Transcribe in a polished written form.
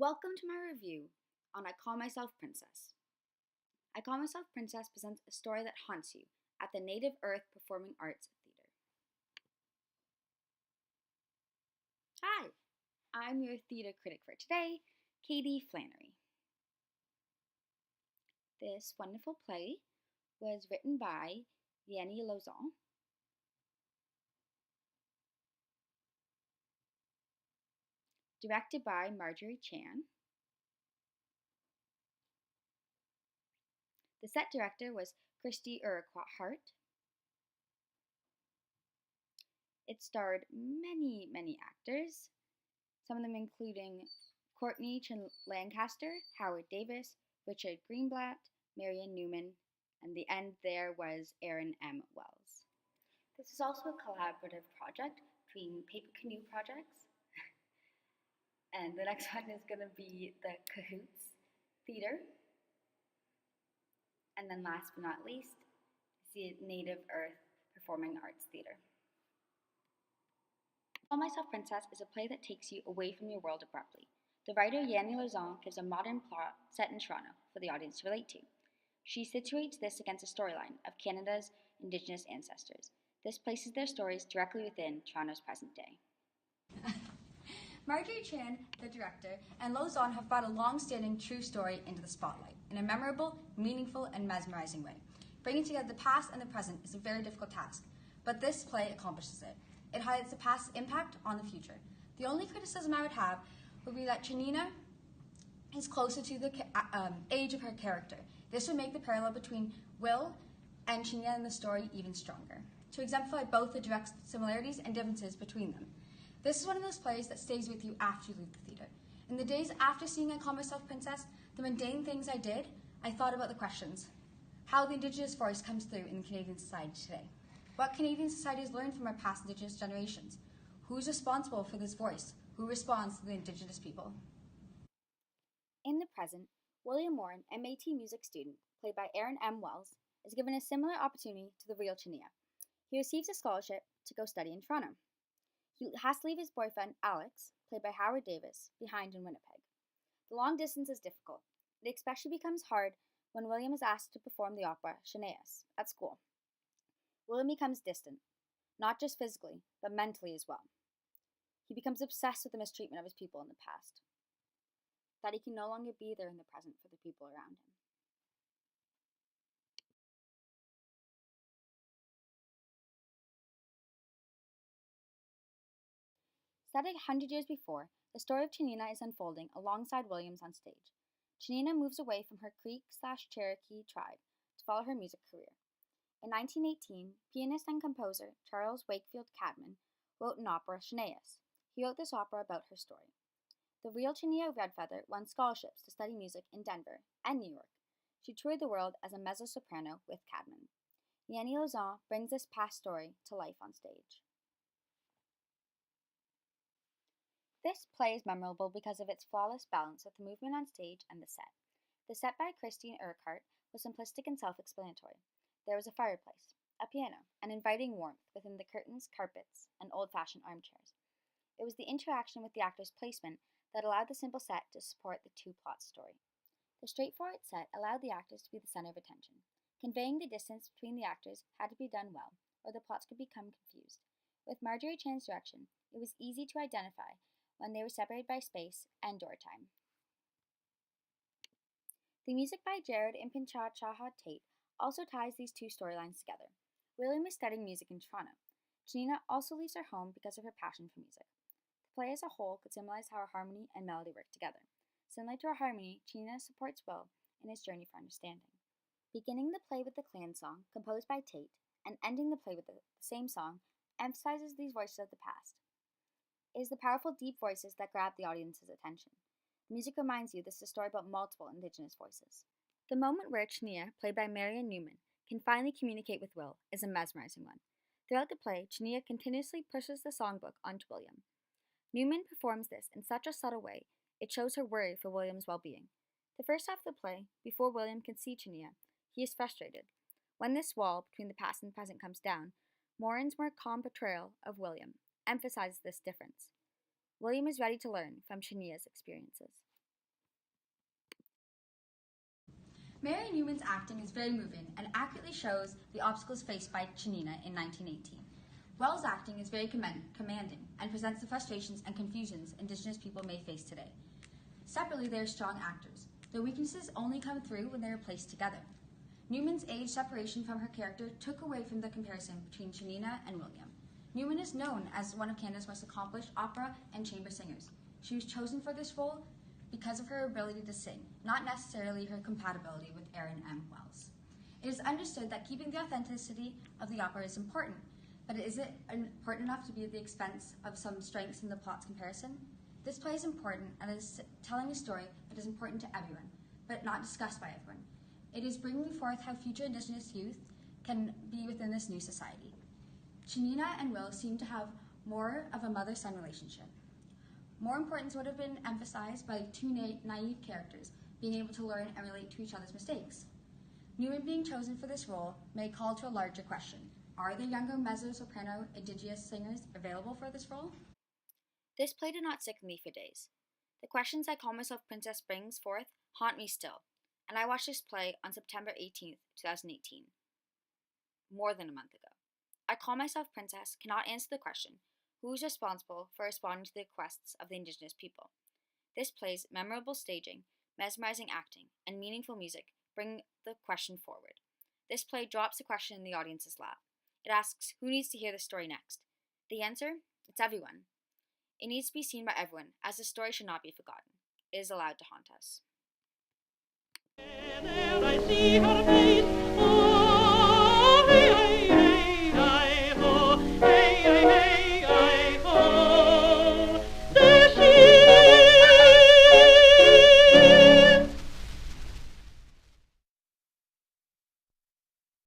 Welcome to my review on I Call Myself Princess. I Call Myself Princess presents a story that haunts you at the Native Earth Performing Arts Theater. Hi, I'm your theater critic for today, Katie Flannery. This wonderful play was written by Jani Lauzon, directed by Marjorie Chan. The set director was Urquhart. It starred many actors, some of them including Courtney Lancaster, Howard Davis, Richard Greenblatt, Marion Newman, and the end there was Aaron M. Wells. This is also a collaborative project between Paper Canoe projects, and the next one is going to be the Cahoots Theater, and then last but not least, the Native Earth Performing Arts Theater. Call Myself Princess is a play that takes you away from your world abruptly. The writer Jani Lauzon gives a modern plot set in Toronto for the audience to relate to. She situates this against a storyline of Canada's Indigenous ancestors. This places their stories directly within Toronto's present day. Marjorie Chan, the director, and Lauzon have brought a long-standing true story into the spotlight in a memorable, meaningful, and mesmerizing way. Bringing together the past and the present is a very difficult task, but this play accomplishes it. It highlights the past's impact on the future. The only criticism I would have would be that Chanina is closer to the age of her character. This would make the parallel between Will and Chanina in the story even stronger, to exemplify both the direct similarities and differences between them. This is one of those plays that stays with you after you leave the theater. In the days after seeing I Call Myself Princess, the mundane things I did, I thought about the questions. How the Indigenous voice comes through in Canadian society today. What Canadian society has learned from our past Indigenous generations? Who's responsible for this voice? Who responds to the Indigenous people? In the present, William Warren, MAT music student, played by Aaron M. Wells, is given a similar opportunity to the real Chania. He receives a scholarship to go study in Toronto. He has to leave his boyfriend, Alex, played by Howard Davis, behind in Winnipeg. The long distance is difficult. It especially becomes hard when William is asked to perform the opera Canoe at school. William becomes distant, not just physically, but mentally as well. He becomes obsessed with the mistreatment of his people in the past, that he can no longer be there in the present for the people around him. Set 100 years before, the story of Chanina is unfolding alongside Williams on stage. Chanina moves away from her Creek/Cherokee tribe to follow her music career. In 1918, pianist and composer Charles Wakefield Cadman wrote an opera, Canoe. He wrote this opera about her story. The real Chania Redfeather won scholarships to study music in Denver and New York. She toured the world as a mezzo-soprano with Cadman. Jani Lauzon brings this past story to life on stage. This play is memorable because of its flawless balance of the movement on stage and the set. The set by Christine Urquhart was simplistic and self-explanatory. There was a fireplace, a piano, and inviting warmth within the curtains, carpets, and old-fashioned armchairs. It was the interaction with the actor's placement that allowed the simple set to support the two-plot story. The straightforward set allowed the actors to be the center of attention. Conveying the distance between the actors had to be done well, or the plots could become confused. With Marjorie Chan's direction, it was easy to identify when they were separated by space and door time. The music by Jerod Impichchaachaaha Tate also ties these two storylines together. William is studying music in Toronto. Chanina also leaves her home because of her passion for music. The play as a whole could symbolize how harmony and melody work together. Similar to our harmony, Chanina supports Will in his journey for understanding. Beginning the play with the clan song, composed by Tate, and ending the play with the same song, emphasizes these voices of the past. It is the powerful, deep voices that grab the audience's attention. The music reminds you this is a story about multiple Indigenous voices. The moment where Chania, played by Marion Newman, can finally communicate with Will is a mesmerizing one. Throughout the play, Chania continuously pushes the songbook onto William. Newman performs this in such a subtle way, it shows her worry for William's well-being. The first half of the play, before William can see Chania, he is frustrated. When this wall between the past and the present comes down, Morin's more calm portrayal of William emphasizes this difference. William is ready to learn from Chania's experiences. Marion Newman's acting is very moving and accurately shows the obstacles faced by Chanina in 1918. Wells' acting is very commanding and presents the frustrations and confusions Indigenous people may face today. Separately, they are strong actors. Their weaknesses only come through when they are placed together. Newman's age separation from her character took away from the comparison between Chanina and William. Newman is known as one of Canada's most accomplished opera and chamber singers. She was chosen for this role because of her ability to sing, not necessarily her compatibility with Aaron M. Wells. It is understood that keeping the authenticity of the opera is important, but is it important enough to be at the expense of some strengths in the plot's comparison? This play is important and is telling a story that is important to everyone, but not discussed by everyone. It is bringing forth how future Indigenous youth can be within this new society. Chanina and Will seem to have more of a mother-son relationship. More importance would have been emphasized by two naive characters being able to learn and relate to each other's mistakes. Newman being chosen for this role may call to a larger question. Are there younger mezzo-soprano Indigenous singers available for this role? This play did not stick with me for days. The questions I call myself Princess brings forth haunt me still, and I watched this play on September 18th, 2018, more than a month ago. I Call Myself Princess cannot answer the question, who is responsible for responding to the requests of the Indigenous people? This play's memorable staging, mesmerizing acting, and meaningful music bring the question forward. This play drops the question in the audience's lap. It asks, who needs to hear the story next? The answer? It's everyone. It needs to be seen by everyone, as the story should not be forgotten. It is allowed to haunt us. And I see her face.